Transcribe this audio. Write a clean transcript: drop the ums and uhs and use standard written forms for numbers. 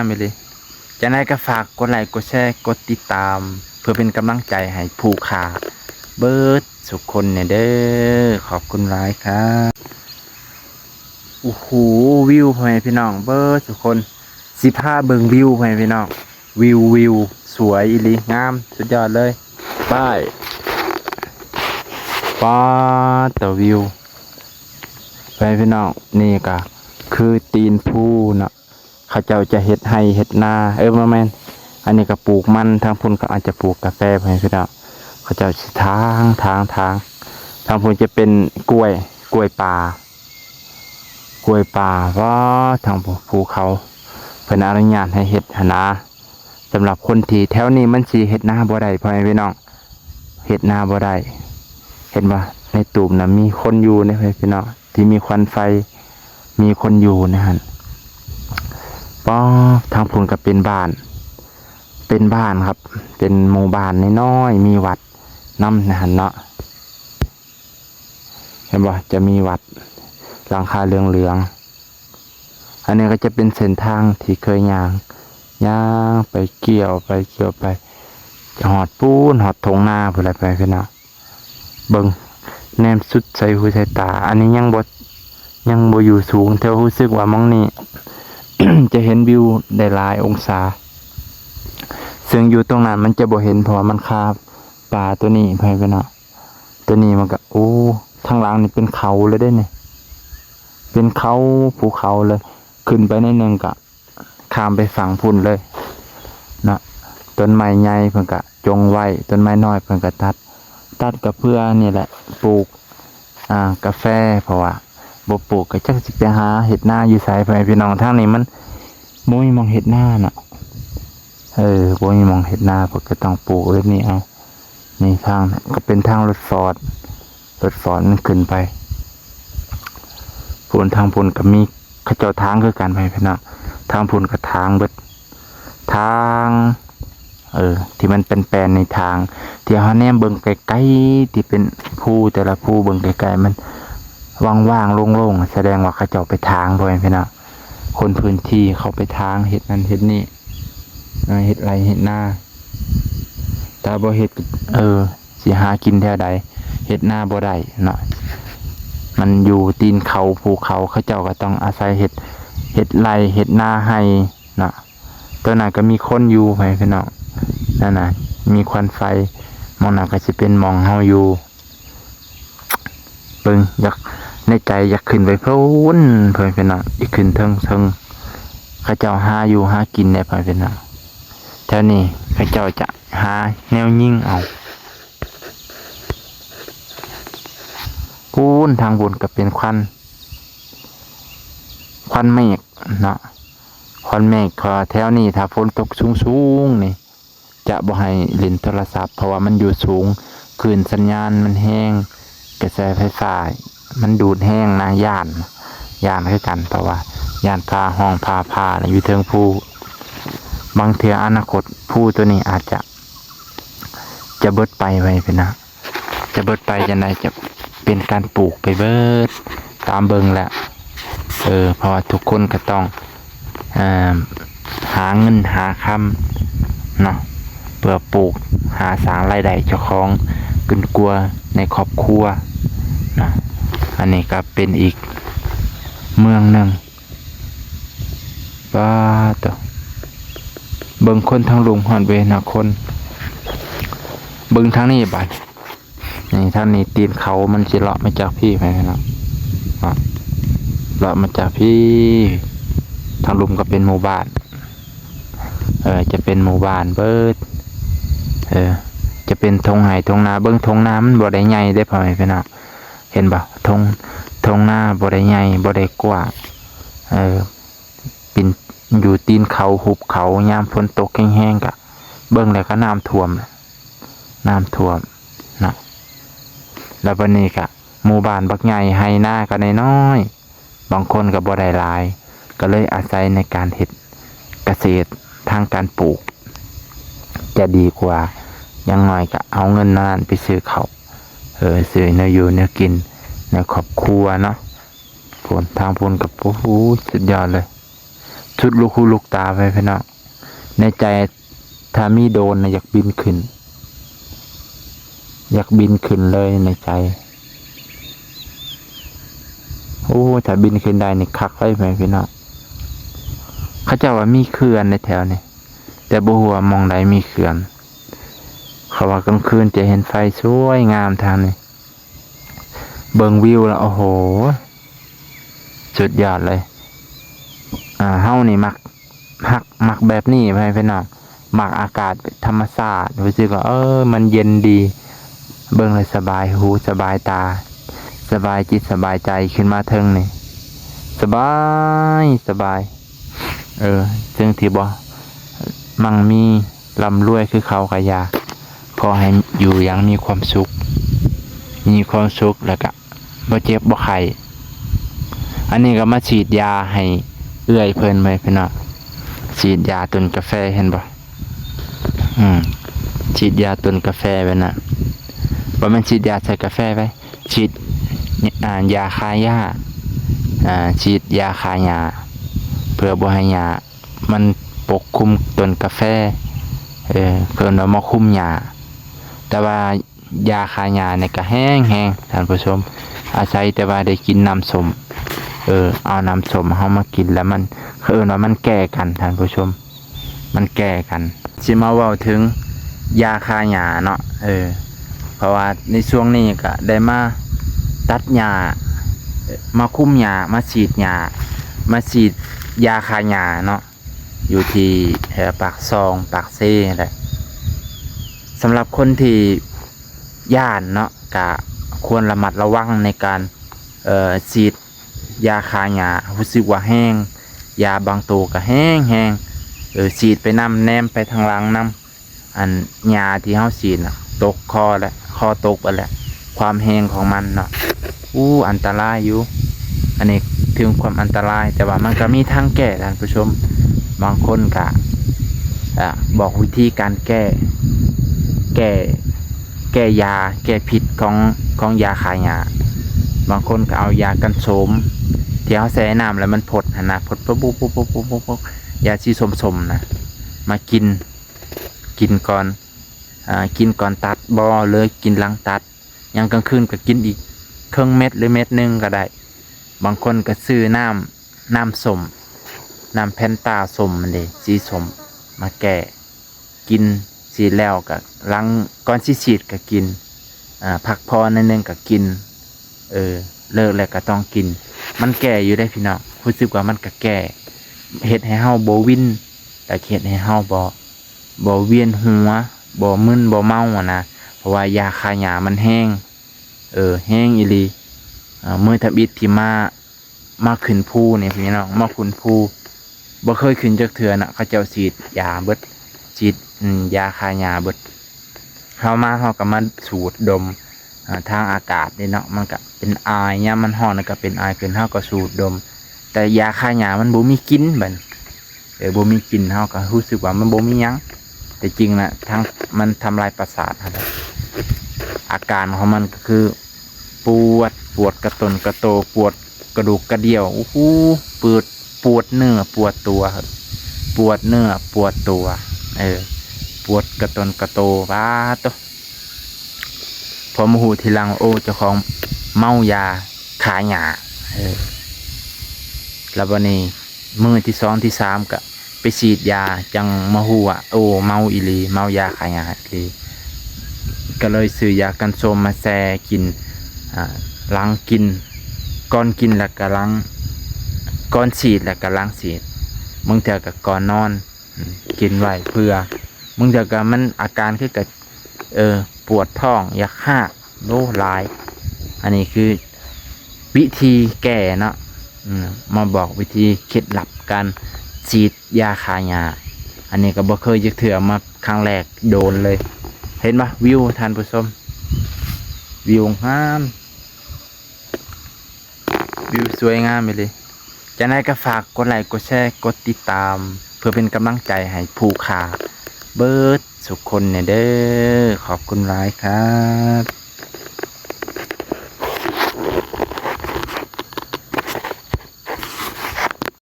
ามไปเลยจะได้ก็ฝากกดไลค์กดแชร์กดติดตามเพื่อเป็นกำลังใจให้ผู้ขาเบิร์ดสุขคนเนี่ยเด้อขอบคุณหลายครับโอ้โหวิวพ่อแม่พี่น้องเบิร์ดสุขคน15เบิ่งวิวพ่อแม่พี่น้องวิวสวยอีหลีงามสุดยอดเลยป้ายป้าต่อวิวพ่อแม่พี่น้องนี่ก็คือตีนผู้เนาะเขาเจ้าจะเฮ็ดให้เฮ็ดนามาแม่นอันนี้ก็ปลูกมันทางพุ่นก็อาจจะปลูกกาแฟพ่อแม่พี่น้องเขาเจ้าทางทางพุ่นจะเป็นกล้วยป่าว่าทางภูเขาเพิ่นอนุญาตให้เฮ็ดหนาสำหรับคนที่แถวนี้มันสิเฮ็ดนาบ่ได้พ่อแม่พี่น้องเฮ็ดนาบ่ได้เห็นบ่ในตูมน่ะมีคนอยู่นะพ่อแม่พี่น้องที่มีควันไฟมีคนอยู่นะฮะป้อทางพุ่นก็เป็นบ้านครับเป็นหมู่บ้านน้อยๆมีวัดนำนะฮะเนาะเห็นบ่จะมีวัดหลังคาเหลืองอันนี้ก็จะเป็นเส้นทางที่เคยย่างไปเกี่ยวไปหอดปูนหอดทงนาพุ่นแหละไปพี่น้องเบิ่งแนมสุดใส่หูใส่ตาอันนี้ยังบ่อยู่สูงแต่รู้สึกว่ามองนี่ จะเห็นวิวได้หลายองศาซึ่งอยู่ตรงนั้นมันจะบ่เห็นเพราะมันคาป่าตัวนี้ไปพี่น้องตัวนี้มันก็โอ้ทางหลังนี่เป็นเขาเลยได้เนี่ยเป็นเขาภูเขาเลยขึ้นไปในนึงก็ข้ามไปฝั่งพุ่นเลยนะต้นไม้ใหญ่เพิ่นก็จงไว้ต้นไม้น้อยเพิ่นก็ตัดก็เพื่อนี่แหละปลูกกาแฟเพราะว่าบ่ปลูกก็จักสิไปหาเฮ็ดนาอยู่ไสไปพี่น้องทางนี้มันบ่มีหม้องเฮ็ดนาน่ะบ่มีหม้องเฮ็ดนาเพิ่นก็ต้องปลูกไว้นี่เอานี่ทางก็เป็นทางรถฟอร์ดมันขึ้นไปพุ่นทางพุ่นก็มีเขาเจ้าทางคือกันไปพี่น้องทางพุ่นก็ทางเบิดทางที่มันเป็นแปลนในทางที่เฮาแนมเบิ่งไกลๆที่เป็นภูแต่ละภูเบิ่งไกลๆมันว่างๆโล่งๆแสดงว่าเขาเจ้าไปทางบ่พี่น้องคนพื้นที่เขาไปทางเฮ็ดนั่นเฮ็ดนี่เฮ็ดไรเฮ็ดนาแต่บ่เฮ็ดสิหากินแถวใดเฮ็ดนาบ่ได้เนาะมันอยู่ตีนเขาภูเขาเจ้าก็ต้องอาศัยเฮ็ดไรเฮ็ดนาให้เนาะตัวนั้นก็มีคนอยู่ไปพี่น้องนั่นน่ะมีควันไฟมองน่ะก็สิเป็นมองเฮาอยู่เบิ่งอยากในใจอยากขึ้นไปพูนเพิ่นพี่น้องอีกขึ้นเทิงเขาเจ้าหาอยู่หากินได้เพิ่นพี่น้องแถวนี้เขาเจ้าจะหาแนวยิงเอาพูนทางบนก็เป็นควันเมฆเนาะควันเมฆพอแถวนี้ถ้าฝนตกสูงนี่จะบ่ให้เล่นโทรศัพท์เพราะว่ามันอยู่สูงคลื่นสัญญาณมันแห้งกระแสไฟฟ้ามันดูดแห้งนะย่านคือกันเพราะว่าย่านพาห้องพาอยู่เทิงภูบางเทื่ออนาคตภูตัวนี้อาจจะเบิดไปไว้เป็นนะจะเบิดไปจังไดจะเป็นการปลูกไปเบิดตามเบิ่งแหละเพราะว่าทุกคนก็ต้องหาเงินหาคำเนาะเพื่อปลูกหาสร้างรายได้เจ้าของกลัวในครอบครัวนะอันนี้ก็เป็นอีกเมืองหนึ่งบ้าตัวเบิ่งคนทางลุงหอนเวนะคนเบิ่งทางนี้บัดนี่ทางนี้ตีนเขามันสิเลาะมาจากพี่ไปนะเลาะมาจากพี่ทางลุมก็เป็นหมู่บ้านจะเป็นหมู่บ้านเบิดจะเป็นทงไห่ทงนาเบิ่งทงนามันบ่ได้ใหญ่ได้พอไหมพี่น้องเห็นบ่ทงนาบ่ได้ใหญ่บ่ได้กว้างปิ่นอยู่ตีนเขาหุบเขายามฝนตกแห้งๆกะเบิ่งแล้วก็น้ำท่วมนะแล้ววันนี้ก็หมู่บ้านบักใหญ่ไฮหน้าก็น้อยบางคนก็บ่ได้หลายก็เลยอาศัยในการเฮ็ดเกษตรทางการปลูกจะดีกว่ายังน้อยก็เอาเงินนั้นไปซื้อเขาซื้อเนื้ออยู่เนื้อกินในครอบครัวเนาะผลทางผลกับโอ้โหสุดยอดเลย สุดลูกหูลูกตาไปพี่น้องในใจถ้ามีโดนนะอยากบินขึ้นเลยในใจโอ้ถ้าบินขึ้นได้นี่คักไปไหมพี่น้องเขาเจ้าว่ามีเขื่อนในแถวนี้แต่บ่ฮู้ว่ามองใดมีเขื่อนเขาว่ากลางคืนจะเห็นไฟสวยงามทางนี้เบิ่งวิวแล้วโอ้โหสุดยอดเลยเฮานี่มักแบบนี้ไปพี่น้องมักอากาศธรรมชาติรู้สึกว่ามันเย็นดีเบิ่งเลยสบายหูสบายตาสบายจิตสบายใจขึ้นมาเทิงนี่สบายซึ่งที่บ่มั่งมีร่ำรวยคือเขาก็อยากขอให้อยู่อย่างมีความสุขแล้วก็บ่เจ็บบ่ไข้อันนี้ก็มาฉีดยาให้เอื้อยเพิ่นไปพี่น้องฉีดยาต้นกาแฟเห็นบ่ฉีดยาต้นกาแฟไปนะบ่แม่นฉีดยาใส่กาแฟไปฉีดยาฆ่าหญ้าฉีดยาฆ่าหญ้าเพื่อบ่ให้หญ้ามันปกคลุมต้นกาแฟเพิ่นเอามาคุมหญ้าแต่ว่ายาฆ่าหญ้าเนี่ยก็แห้งท่านผู้ชมอาศัยแต่ว่าได้กินน้ำส้มเอาน้ำส้มเฮามากินแล้วมันว่ามันแก้กันท่านผู้ชมมันแก้กันสิมาเว้าถึงยาฆ่าหญ้าเนาะเพราะว่าในช่วงนี้ก็ได้มาตัดหญ้ามาคุมหญ้ามาฉีดหญ้ามาฉีดยาฆ่าหญ้าเนาะอยู่ที่ปากซองปากเซ่แหละสำหรับคนที่ย่านเนาะก็ควรระมัดระวังในการฉีดยาฆ่าหญ้ารู้สึกว่าแห้งยาบางตัวก็แห้งฉีดไปแนมไปทางหลังอันหญ้าที่เฮาฉีดน่ะตกคอตกไปแล้วความแห้งของมันเนาะอันตรายอยู่อันนี้ถึงความอันตรายแต่ว่ามันก็มีทางแก้ท่านผู้ชมบางคนก็บอกวิธีการแก้ยาแก้พิษของยาฆ่าหญ้าบางคนก็เอายากันโสมที่เขาใส่น้ำแล้วมันผดพดปุ๊บยาชีสมนะมากินก่อนตัดบ่เลยกินหลังตัดยังกลางคืนก็กินอีกครึ่งเม็ดหรือเม็ดนึงก็ได้บางคนก็ซื้อน้ำส้มน้ำแพนตาส้มมันเลยสีส้มมาแก่กินสีแล้วก็หลังก่อนสิฉีดก็กินพักพอนิดนึงก็กินเลิกแล้วก็ต้องกินมันแก่อยู่ได้พี่น้องรู้สึกว่ามันก็แก่เฮ็ดให้เฮาบ่วินแต่เฮ็ดให้เฮาบ่เวียนหัวบ่มึนบ่เมานะเพราะว่ายาฆ่าหญ้ามันแห้งแห้งอีหลีมื้อทบิดที่มาขึ้นภูนี่พี่น้องมาขึ้นภูบ่เคยขึ้นจักเทื่อน่ะเขาเจ้าฉีดยาเบิดฉีดยาฆ่าหญ้าเบิดเฮาก็มาสูดดมทางอากาศนี่เนาะมันก็เป็นอายยามมันร้อนก็เป็นอายขึ้นเฮาก็สูดดมแต่ยาฆ่าหญ้ามันบ่มีกลิ่นบัดบ่มีกลิ่นเฮาก็รู้สึกว่ามันบ่มีหยังแต่จริงน่ะทั้งมันทำลายประสาทครับอาการของมันก็คือปวดกระตนกระโตปวดกระดูกกระเดี่ยวปวดเนื้อปวดตัวครับปวดเนื้อปวดตัวปวดกระตนกระโตว้าตัวพอมาหูทีหลังเจ้าของเมายาฆ่าหญ้าแล้ววันนี้มื้อที่2ที่3ก็ไปฉีดยาจังมาหูเมาอีหลีเมายาฆ่าหญ้าอีหลีก็เลยซื้อยากันโซมมาแซ่กินล้างกินก่อนกินแล้วก็ล้างก่อนฉีดแล้วก็ล้างฉีดมึงเถอะกับก่อนนอนกินไว้เพื่อมึงเถอะกับมันอาการคือกับปวดท้องอยากหากโรคหลายอันนี้คือวิธีแก้เนาะมาบอกวิธีเคล็ดลับการฉีดยาฆ่าหญ้าอันนี้ก็บ่เคยยึกเถื่อมาครั้งแรกโดนเลยเห็นปะวิวท่านผู้ชมวิวงามวิวสวยงามไปเลยจะได้ก็ฝากกดไลค์กดแชร์กดติดตามเพื่อเป็นกำลังใจให้ผู้ขาเบิร์ดสุขคนเนี่ยเด้อขอบคุณหลายครับ